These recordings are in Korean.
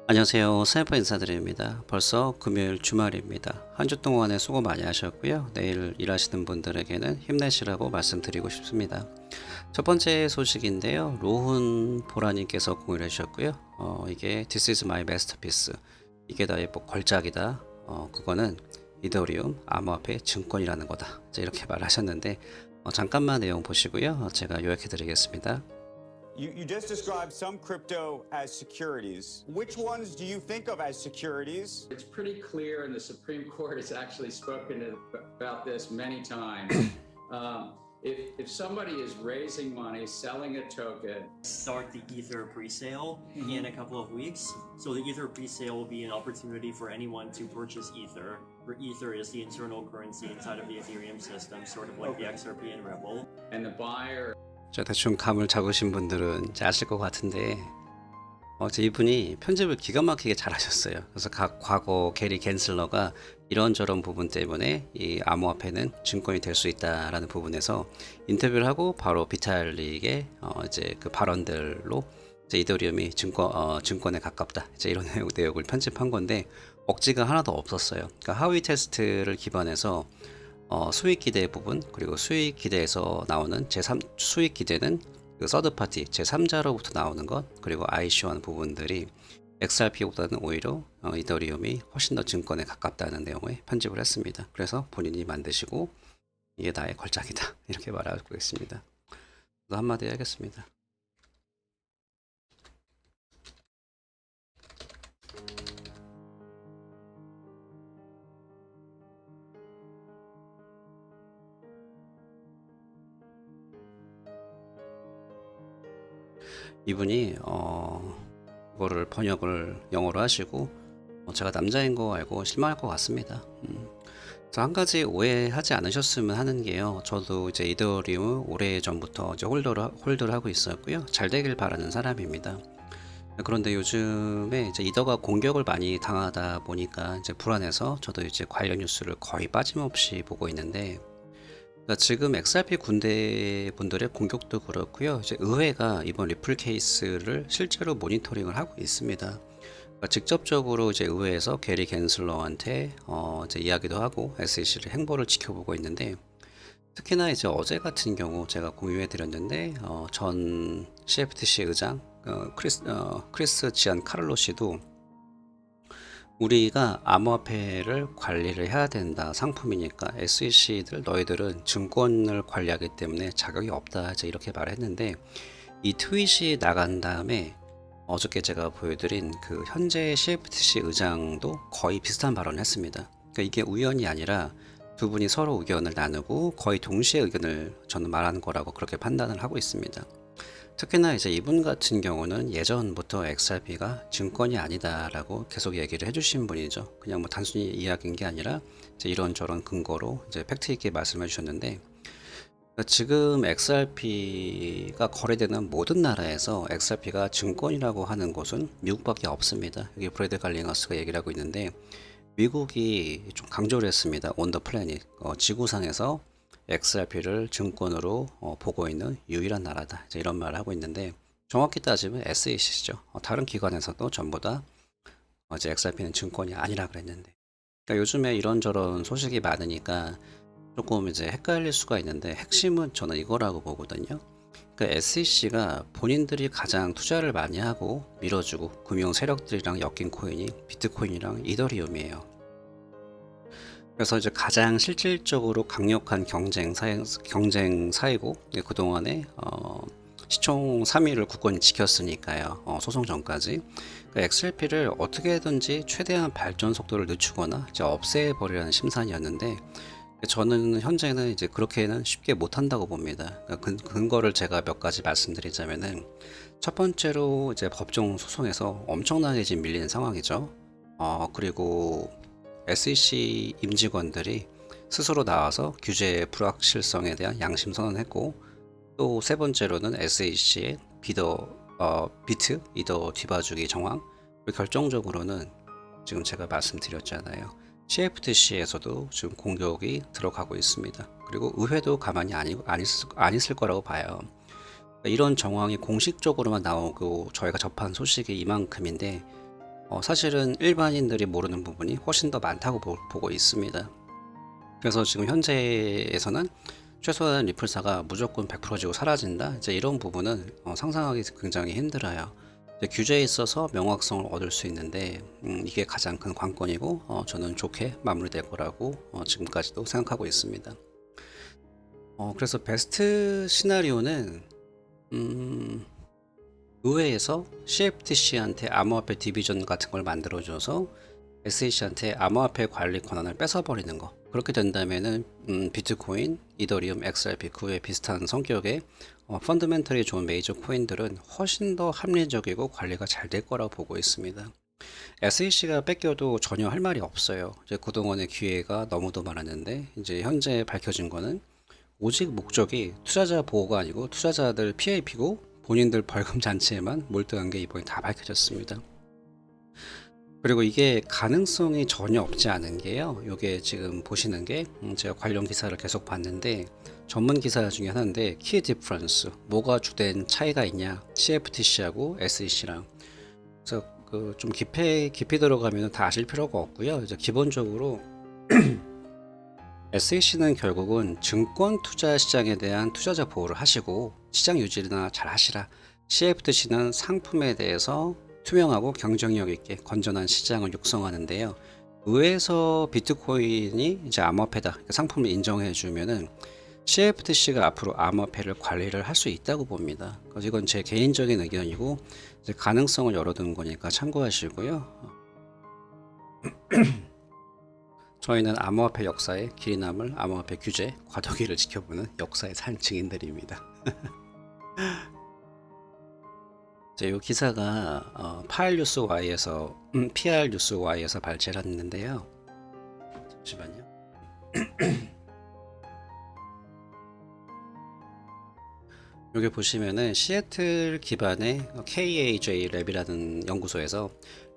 안녕하세요. 스나이퍼 인사드립니다. 벌써 금요일 주말입니다. 한 주 동안에 수고 많이 하셨고요. 내일 일하시는 분들에게는 힘내시라고 말씀드리고 싶습니다. 첫 번째 소식인데요. 로훈 보라님께서 공유해 주셨고요. 이게 This is my masterpiece. 이게 나의 뭐 걸작이다. 그거는 이더리움 암호화폐 증권이라는 거다. 이렇게 말하셨는데 잠깐만 내용 보시고요. 제가 요약해 드리겠습니다. You just described some crypto as securities. Which ones do you think of as securities? It's pretty clear, and the Supreme Court has actually spoken about this many times. If somebody is raising money, selling a token, start the Ether pre-sale in a couple of weeks. So the Ether pre-sale will be an opportunity for anyone to purchase Ether. Where Ether is the internal currency inside of the Ethereum system, sort of like the XRP and Ripple. and the buyer 대충 감을 잡으신 분들은 이제 아실 것 같은데 이분이 편집을 기가 막히게 잘하셨어요. 그래서 과거 게리 겐슬러가 이런저런 부분 때문에 이 암호화폐는 증권이 될 수 있다라는 부분에서 인터뷰를 하고 바로 비탈릭의 이제 그 발언들로 이제 이더리움이 증권에 가깝다 이제 이런 내용을 편집한 건데 억지가 하나도 없었어요. 그러니까 하위 테스트를 기반해서 수익 기대 부분 그리고 수익 기대에서 나오는 수익 기대는 그 서드 파티 제3자로부터 나오는 것 그리고 ICO 부분들이 XRP보다는 오히려 이더리움이 훨씬 더 증권에 가깝다는 내용의 편집을 했습니다. 그래서 본인이 만드시고 이게 나의 걸작이다 이렇게 말하고 있습니다. 저도 한마디 해야겠습니다. 이분이 그거를 번역을 영어로 하시고 제가 남자인 거 알고 실망할 것 같습니다. 한 가지 오해하지 않으셨으면 하는 게요. 저도 이제 이더리움 오래 전부터 이제 홀더를 하고 있었고요. 잘 되길 바라는 사람입니다. 그런데 요즘에 이제 이더가 공격을 많이 당하다 보니까 이제 불안해서 저도 이제 관련 뉴스를 거의 빠짐없이 보고 있는데 그러니까 지금 XRP 군대 분들의 공격도 그렇고요. 이제 의회가 이번 리플 케이스를 실제로 모니터링을 하고 있습니다. 그러니까 직접적으로 이제 의회에서 게리 겐슬러한테 이제 이야기도 하고 SEC를 행보를 지켜보고 있는데 특히나 이제 어제 같은 경우 제가 공유해 드렸는데 전 CFTC 의장 크리스 지안 카를로 씨도 우리가 암호화폐를 관리를 해야 된다. 상품이니까 SEC들 너희들은 증권을 관리하기 때문에 자격이 없다. 이제 이렇게 말했는데 이 트윗이 나간 다음에 어저께 제가 보여드린 그 현재 CFTC 의장도 거의 비슷한 발언을 했습니다. 그러니까 이게 우연이 아니라 두 분이 서로 의견을 나누고 거의 동시에 의견을 저는 말하는 거라고 그렇게 판단을 하고 있습니다. 특히나 이제 이분 같은 경우는 예전부터 XRP가 증권이 아니다라고 계속 얘기를 해주신 분이죠. 그냥 뭐 단순히 이야기인 게 아니라 이제 이런저런 근거로 이제 팩트 있게 말씀해 주셨는데 지금 XRP가 거래되는 모든 나라에서 XRP가 증권이라고 하는 곳은 미국밖에 없습니다. 여기 브래드 갈링어스가 얘기를 하고 있는데 미국이 좀 강조를 했습니다. On the planet 지구상에서 XRP를 증권으로 보고 있는 유일한 나라다. 이제 이런 말을 하고 있는데 정확히 따지면 SEC죠. 다른 기관에서도 전부 다 이제 XRP는 증권이 아니라 그랬는데 그러니까 요즘에 이런저런 소식이 많으니까 조금 이제 헷갈릴 수가 있는데 핵심은 저는 이거라고 보거든요. 그러니까 SEC가 본인들이 가장 투자를 많이 하고 밀어주고 금융 세력들이랑 엮인 코인이 비트코인이랑 이더리움이에요. 그래서 이제 가장 실질적으로 강력한 경쟁 사이고 그동안에 시총 3위를 굳건히 지켰으니까요. 소송 전까지 XRP를 어떻게든지 최대한 발전 속도를 늦추거나 이제 없애버리라는 심산이었는데 저는 현재는 이제 그렇게는 쉽게 못한다고 봅니다. 그러니까 근거를 제가 몇 가지 말씀드리자면은 첫 번째로 이제 법정 소송에서 엄청나게 지금 밀리는 상황이죠. 그리고 SEC 임직원들이 스스로 나와서 규제의 불확실성에 대한 양심 선언했고 또 세 번째로는 SEC의 비트 이더 뒤봐주기 정황 그리고 결정적으로는 지금 제가 말씀드렸잖아요. CFTC에서도 지금 공격이 들어가고 있습니다. 그리고 의회도 가만히 안 있을 거라고 봐요. 이런 정황이 공식적으로만 나오고 저희가 접한 소식이 이만큼인데 사실은 일반인들이 모르는 부분이 훨씬 더 많다고 보고 있습니다. 그래서 지금 현재에서는 최소한 리플사가 무조건 100% 지고 사라진다, 이제 이런 부분은 상상하기 굉장히 힘들어요. 이제 규제에 있어서 명확성을 얻을 수 있는데 이게 가장 큰 관건이고 저는 좋게 마무리될 거라고 지금까지도 생각하고 있습니다. 그래서 베스트 시나리오는 의회에서 CFTC한테 암호화폐 디비전 같은 걸 만들어줘서 SEC한테 암호화폐 관리 권한을 뺏어버리는 거. 그렇게 된다면은 비트코인, 이더리움, XRP 그 외 비슷한 성격의 펀더멘털이 좋은 메이저 코인들은 훨씬 더 합리적이고 관리가 잘 될 거라고 보고 있습니다. SEC가 뺏겨도 전혀 할 말이 없어요. 이제 그동안의 기회가 너무도 많았는데 이제 현재 밝혀진 거는 오직 목적이 투자자 보호가 아니고 투자자들 피해 입히고 본인들 벌금 잔치에만 몰두한 게 이번에 다 밝혀졌습니다. 그리고 이게 가능성이 전혀 없지 않은 게요. 이게 지금 보시는 게 제가 관련 기사를 계속 봤는데 전문 기사 중에 하나인데 키 디퍼런스, 뭐가 주된 차이가 있냐, CFTC하고 SEC랑. 그래서 그 좀 깊이 들어가면 다 아실 필요가 없고요. 이제 기본적으로 SEC는 결국은 증권 투자 시장에 대한 투자자 보호를 하시고 시장 유지나 잘 하시라. CFTC는 상품에 대해서 투명하고 경쟁력 있게 건전한 시장을 육성하는데요. 의회에서 비트코인이 이제 암호화폐다, 그러니까 상품을 인정해 주면은 CFTC가 앞으로 암호화폐를 관리를 할 수 있다고 봅니다. 그래서 이건 제 개인적인 의견이고 이제 가능성을 열어두는 거니까 참고하시고요. 저희는 암호화폐 역사에 길이 남을 암호화폐 규제 과도기를 지켜보는 역사의 산 증인들입니다. 이 기사가 파일뉴스 Y에서 PR뉴스 Y에서 발제를 했는데요. 잠시만요. 여기 보시면은 시애틀 기반의 KAJ 랩이라는 연구소에서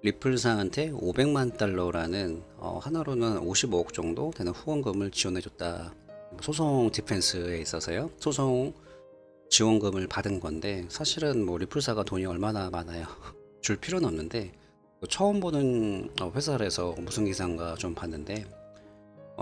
리플사한테 500만 달러라는 하나로는 55억 정도 되는 후원금을 지원해줬다. 소송 디펜스에 있어서요. 소송 지원금을 받은 건데 사실은 뭐 리플사가 돈이 얼마나 많아요. 줄 필요는 없는데 처음 보는 회사라서 무슨 기사인가 좀 봤는데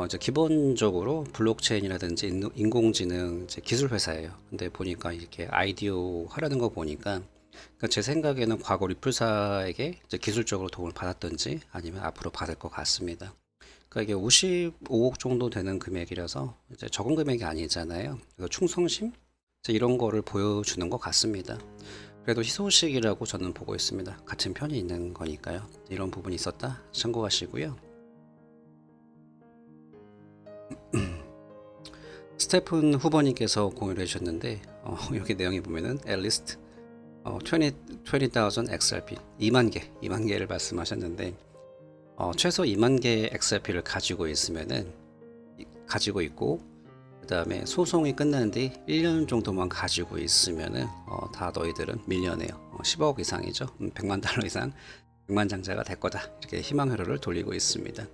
이제 기본적으로 블록체인이라든지 인공지능 이제 기술 회사예요. 근데 보니까 이렇게 아이디어 하려는 거 보니까 그러니까 제 생각에는 과거 리플사에게 이제 기술적으로 도움을 받았든지 아니면 앞으로 받을 것 같습니다. 그러니까 이게 55억 정도 되는 금액이라서 이제 적은 금액이 아니잖아요. 그래서 충성심 이런 거를 보여주는 것 같습니다. 그래도 희소식이라고 저는 보고 있습니다. 같은 편이 있는 거니까요. 이런 부분이 있었다 참고하시고요. 스테픈 후보님께서 공유를 해주셨는데 여기 내용에 보면은 at least 20,000 XRP 2만 개를 말씀하셨는데 최소 2만 개의 XRP를 가지고 있으면은 가지고 있고 그 다음에 소송이 끝난 뒤 1년 정도만 가지고 있으면은 다 너희들은 밀려네요. 10억 이상이죠. 100만 달러 이상 100만 장자가 될 거다. 이렇게 희망회로를 돌리고 있습니다.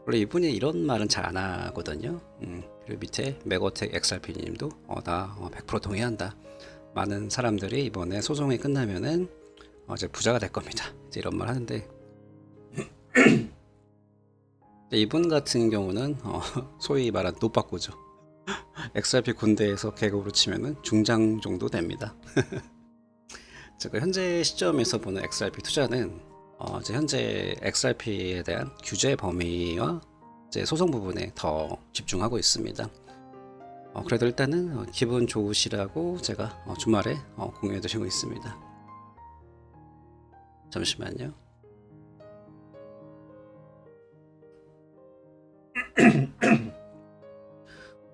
원래 이분이 이런 말은 잘 안 하거든요. 그리고 밑에 메고텍 XRP 님도 나 100% 동의한다. 많은 사람들이 이번에 소송이 끝나면은 이제 부자가 될 겁니다. 이제 이런 말 하는데 이분 같은 경우는 소위 말한 노빠꾸죠. XRP 군대에서 계급으로 치면은 중장 정도 됩니다. 제가 현재 시점에서 보는 XRP 투자는 이제 현재 XRP에 대한 규제 범위와 이제 소송 부분에 더 집중하고 있습니다. 그래도 일단은 기분 좋으시라고 제가 주말에 공유해 드리고 있습니다. 잠시만요.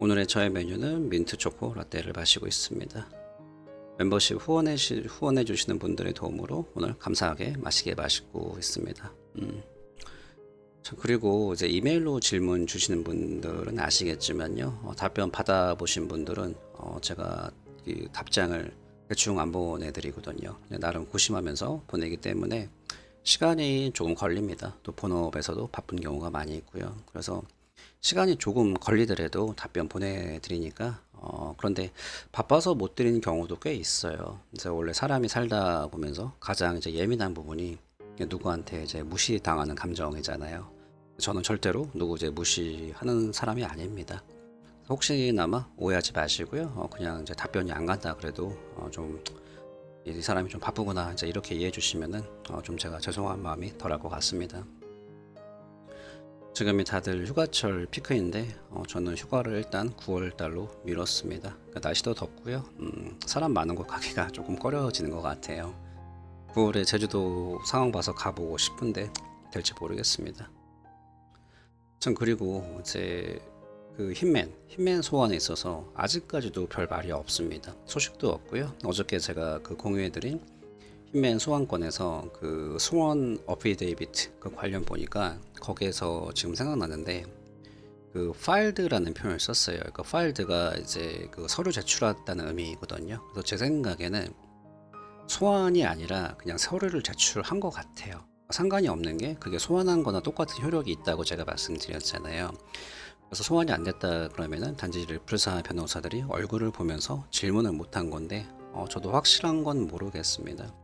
오늘의 저의 메뉴는 민트 초코 라떼를 마시고 있습니다. 멤버십 후원해 주시는 분들의 도움으로 오늘 감사하게 맛있게 마시고 있습니다. 자, 그리고 이제 이메일로 질문 주시는 분들은 아시겠지만요. 답변 받아보신 분들은 제가 이 답장을 대충 안 보내드리거든요. 나름 고심하면서 보내기 때문에 시간이 조금 걸립니다. 또 본업에서도 바쁜 경우가 많이 있고요. 그래서 시간이 조금 걸리더라도 답변 보내드리니까 그런데 바빠서 못 드리는 경우도 꽤 있어요. 그래서 원래 사람이 살다 보면서 가장 이제 예민한 부분이 누구한테 이제 무시당하는 감정이잖아요. 저는 절대로 누구 이제 무시하는 사람이 아닙니다. 혹시나마 오해하지 마시고요. 그냥 이제 답변이 안 간다 그래도 좀 이 사람이 좀 바쁘구나 이제 이렇게 이해해 주시면은 좀 제가 죄송한 마음이 덜할 것 같습니다. 지금이 다들 휴가철 피크인데 저는 휴가를 일단 9월 달로 미뤘습니다. 그러니까 날씨도 덥고요. 사람 많은 곳 가기가 조금 꺼려지는 것 같아요. 9월에 제주도 상황 봐서 가보고 싶은데 될지 모르겠습니다. 전 그리고 이제 그 hitman 소환에 있어서 아직까지도 별 말이 없습니다. 소식도 없고요. 어저께 제가 그 공유해드린 hitman 소환권에서 그 소원 어피데이비트 그 관련 보니까 거기에서 지금 생각나는데 그 filed라는 표현을 썼어요. 그러니까 filed가 이제 그 서류 제출했다는 의미거든요. 그래서 제 생각에는 소환이 아니라 그냥 서류를 제출한 것 같아요. 상관이 없는 게 그게 소환한 거나 똑같은 효력이 있다고 제가 말씀드렸잖아요. 그래서 소환이 안 됐다 그러면은 단지 리플사 변호사들이 얼굴을 보면서 질문을 못한 건데 저도 확실한 건 모르겠습니다.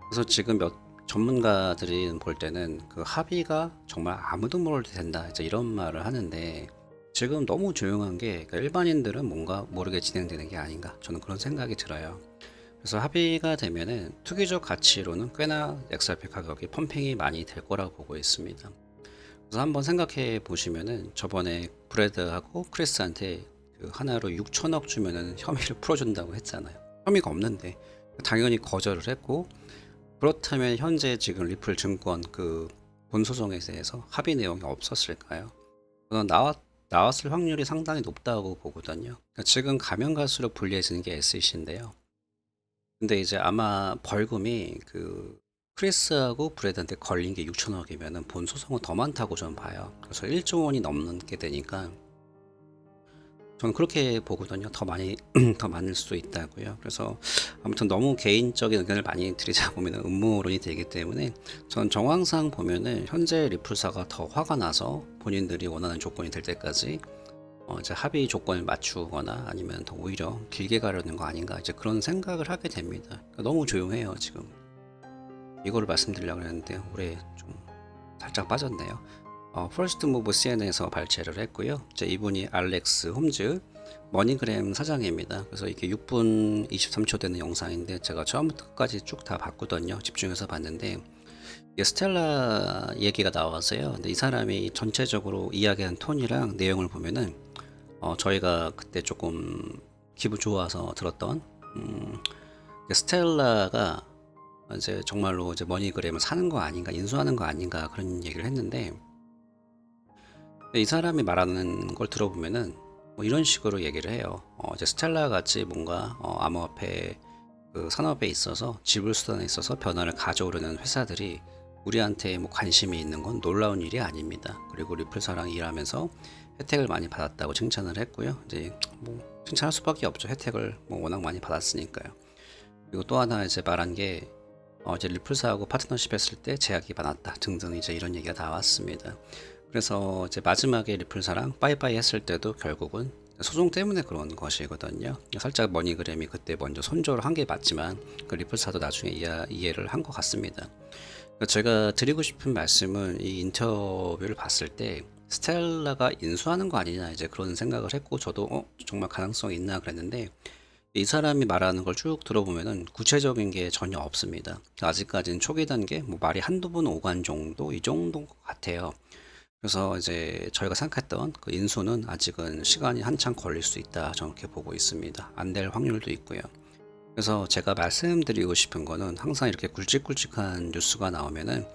그래서 지금 몇 전문가들이 볼 때는 그 합의가 정말 아무도 모르게 된다 이제 이런 말을 하는데 지금 너무 조용한 게 그러니까 일반인들은 뭔가 모르게 진행되는 게 아닌가 저는 그런 생각이 들어요. 그래서 합의가 되면은 투기적 가치로는 꽤나 XRP 가격이 펌핑이 많이 될 거라고 보고 있습니다. 그래서 한번 생각해 보시면은 저번에 브래드하고 크리스한테 그 하나로 6천억 주면은 혐의를 풀어준다고 했잖아요. 혐의가 없는데 당연히 거절을 했고 그렇다면 현재 지금 리플 증권 그 본소송에 대해서 합의 내용이 없었을까요? 저는 나왔을 확률이 상당히 높다고 보거든요. 그러니까 지금 가면 갈수록 불리해지는 게 SEC인데요. 근데 이제 아마 벌금이 그 크리스하고 브래드한테 걸린 게 6천억이면은 본 소송은 더 많다고 저는 봐요. 그래서 1조 원이 넘게 되니까 저는 그렇게 보거든요. 더 많이 더 많을 수도 있다고요. 그래서 아무튼 너무 개인적인 의견을 많이 드리자 보면 음모론이 되기 때문에 전 정황상 보면은 현재 리플사가 더 화가 나서 본인들이 원하는 조건이 될 때까지 이제 합의 조건을 맞추거나 아니면 더 오히려 길게 가려는 거 아닌가 이제 그런 생각을 하게 됩니다. 그러니까 너무 조용해요 지금. 이거를 말씀드리려고 했는데 올해 좀 살짝 빠졌네요. 퍼스트 무브 CN에서 발췌를 했고요. 이제 이분이 알렉스 홈즈 머니그램 사장입니다. 그래서 이게 6분 23초 되는 영상인데 제가 처음부터 끝까지 쭉 다 봤거든요. 집중해서 봤는데 이게 스텔라 얘기가 나와서요. 근데 이 사람이 전체적으로 이야기한 톤이랑 내용을 보면은 저희가 그때 조금 기분 좋아서 들었던 스텔라가 이제 정말로 이제 머니그램을 사는 거 아닌가 인수하는 거 아닌가 그런 얘기를 했는데 이 사람이 말하는 걸 들어보면은 뭐 이런 식으로 얘기를 해요. 이제 스텔라 같이 뭔가 암호화폐 그 산업에 있어서 지불 수단에 있어서 변화를 가져오려는 회사들이 우리한테 뭐 관심이 있는 건 놀라운 일이 아닙니다. 그리고 리플사랑 일하면서 혜택을 많이 받았다고 칭찬을 했고요. 이제 뭐 칭찬할 수밖에 없죠. 혜택을 뭐 워낙 많이 받았으니까요. 그리고 또 하나 이제 말한 게 이제 리플사하고 파트너십 했을 때 제약이 많았다 등등 이제 이런 얘기가 나왔습니다. 그래서 이제 마지막에 리플사랑 빠이빠이 했을 때도 결국은 소송 때문에 그런 것이거든요. 살짝 머니그램이 그때 먼저 손절을 한 게 맞지만 그 리플사도 나중에 이해를 한 것 같습니다. 제가 드리고 싶은 말씀은 이 인터뷰를 봤을 때 스텔라가 인수하는 거 아니냐 이제 그런 생각을 했고 저도 정말 가능성이 있나 그랬는데 이 사람이 말하는 걸 쭉 들어보면은 구체적인 게 전혀 없습니다. 아직까지는 초기 단계 뭐 말이 한두 번 오간 정도 이 정도인 것 같아요. 그래서 이제 저희가 생각했던 그 인수는 아직은 시간이 한참 걸릴 수 있다 저렇게 보고 있습니다. 안 될 확률도 있고요. 그래서 제가 말씀드리고 싶은 거는 항상 이렇게 굵직굵직한 뉴스가 나오면은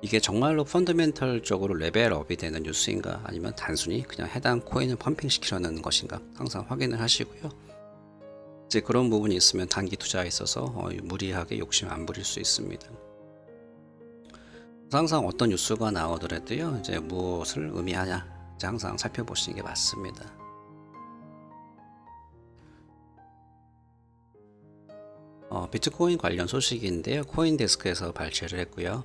이게 정말로 펀더멘털적으로 레벨업이 되는 뉴스인가 아니면 단순히 그냥 해당 코인을 펌핑 시키려는 것인가 항상 확인을 하시고요. 이제 그런 부분이 있으면 단기 투자에 있어서 무리하게 욕심 안 부릴 수 있습니다. 항상 어떤 뉴스가 나오더라도요, 이제 무엇을 의미하냐, 이제 항상 살펴보시는 게 맞습니다. 비트코인 관련 소식인데요, 코인데스크에서 발췌를 했고요.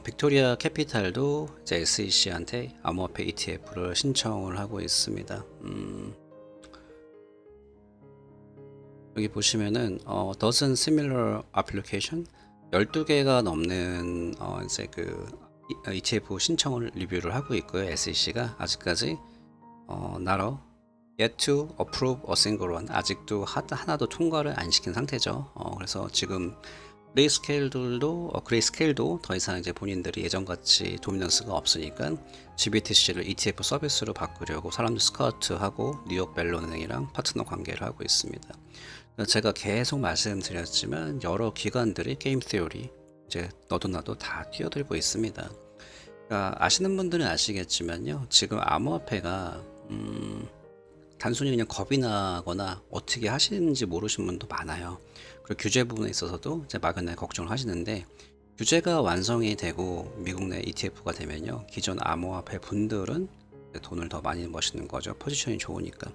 빅토리아 캐피탈도 이제 SEC한테 암호화폐 ETF를 신청을 하고 있습니다. 여기 보시면은 doesn't similar application 12개가 넘는 이제 ETF 신청을 리뷰를 하고 있고요. SEC가 아직까지 not yet to approve a single one, 아직도 하나도 통과를 안 시킨 상태죠. 그래서 지금 그레이스케일도 더 이상 이제 본인들이 예전같이 도미넌스가 없으니까 GBTC를 ETF 서비스로 바꾸려고 사람들 스카우트하고 뉴욕 멜론은행이랑 파트너 관계를 하고 있습니다. 제가 계속 말씀드렸지만 여러 기관들이 게임 티오리 이제 너도 나도 다 뛰어들고 있습니다. 그러니까 아시는 분들은 아시겠지만요, 지금 암호화폐가 단순히 그냥 겁이 나거나 어떻게 하시는지 모르시는 분도 많아요. 그리고 규제 부분에 있어서도 이제 막연하게 걱정을 하시는데, 규제가 완성이 되고 미국 내 ETF가 되면요, 기존 암호화폐 분들은 돈을 더 많이 버시는 거죠. 포지션이 좋으니까.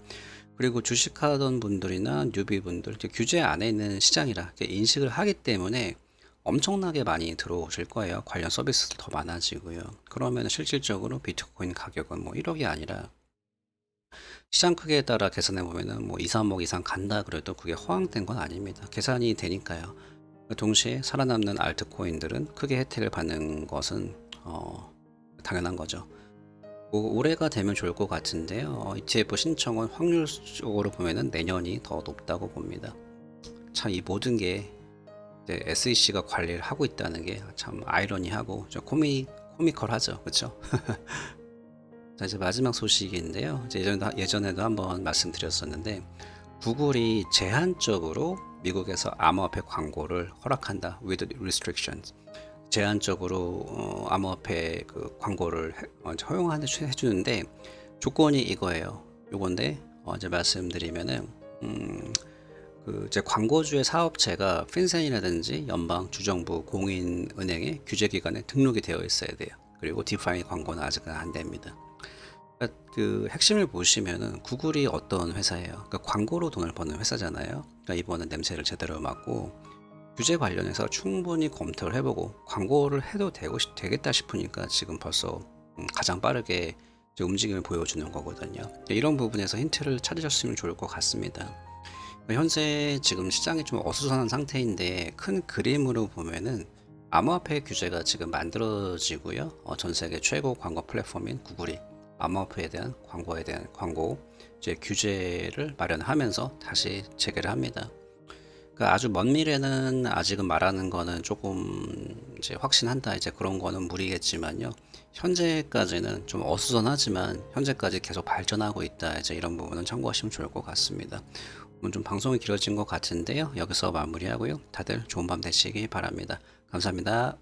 그리고 주식하던 분들이나 뉴비 분들, 규제 안에 있는 시장이라 인식을 하기 때문에 엄청나게 많이 들어오실 거예요. 관련 서비스도 더 많아지고요. 그러면 실질적으로 비트코인 가격은 뭐 1억이 아니라 시장 크기에 따라 계산해 보면은 뭐 2, 3억 이상 간다 그래도 그게 허황된 건 아닙니다. 계산이 되니까요. 동시에 살아남는 알트코인들은 크게 혜택을 받는 것은 당연한 거죠. 올해가 되면 좋을 것 같은데요. ETF 신청은 확률적으로 보면은 내년이 더 높다고 봅니다. 참 이 모든 게 이제 SEC가 관리를 하고 있다는 게 참 아이러니하고 좀 코미컬하죠, 그렇죠? 자, 이제 마지막 소식인데요. 이제 예전에도 한번 말씀드렸었는데, 구글이 제한적으로 미국에서 암호화폐 광고를 허락한다. with restrictions. 제한적으로 암호화폐 광고를 해주는데 조건이 이거예요. 요건데 이제 말씀드리면은 이제 광고주의 사업체가 핀센이라든지 연방 주정부 공인은행의 규제기관에 등록이 되어 있어야 돼요. 그리고 디파이 광고는 아직은 안 됩니다. 그 핵심을 보시면은 구글이 어떤 회사예요? 그러니까 광고로 돈을 버는 회사잖아요. 그러니까 이번엔 냄새를 제대로 맡고 규제 관련해서 충분히 검토를 해보고 광고를 해도 되겠다 싶으니까 지금 벌써 가장 빠르게 움직임을 보여주는 거거든요. 이런 부분에서 힌트를 찾으셨으면 좋을 것 같습니다. 현재 지금 시장이 좀 어수선한 상태인데 큰 그림으로 보면은 암호화폐 규제가 지금 만들어지고요. 전 세계 최고 광고 플랫폼인 구글이 암호화폐에 대한 광고 이제 규제를 마련하면서 다시 재개를 합니다. 그러니까 아주 먼 미래는 아직은 말하는 거는 조금 이제 확신한다 이제 그런 거는 무리겠지만요. 현재까지는 좀 어수선하지만 현재까지 계속 발전하고 있다 이제 이런 부분은 참고하시면 좋을 것 같습니다. 오늘 좀 방송이 길어진 것 같은데요. 여기서 마무리하고요. 다들 좋은 밤 되시기 바랍니다. 감사합니다.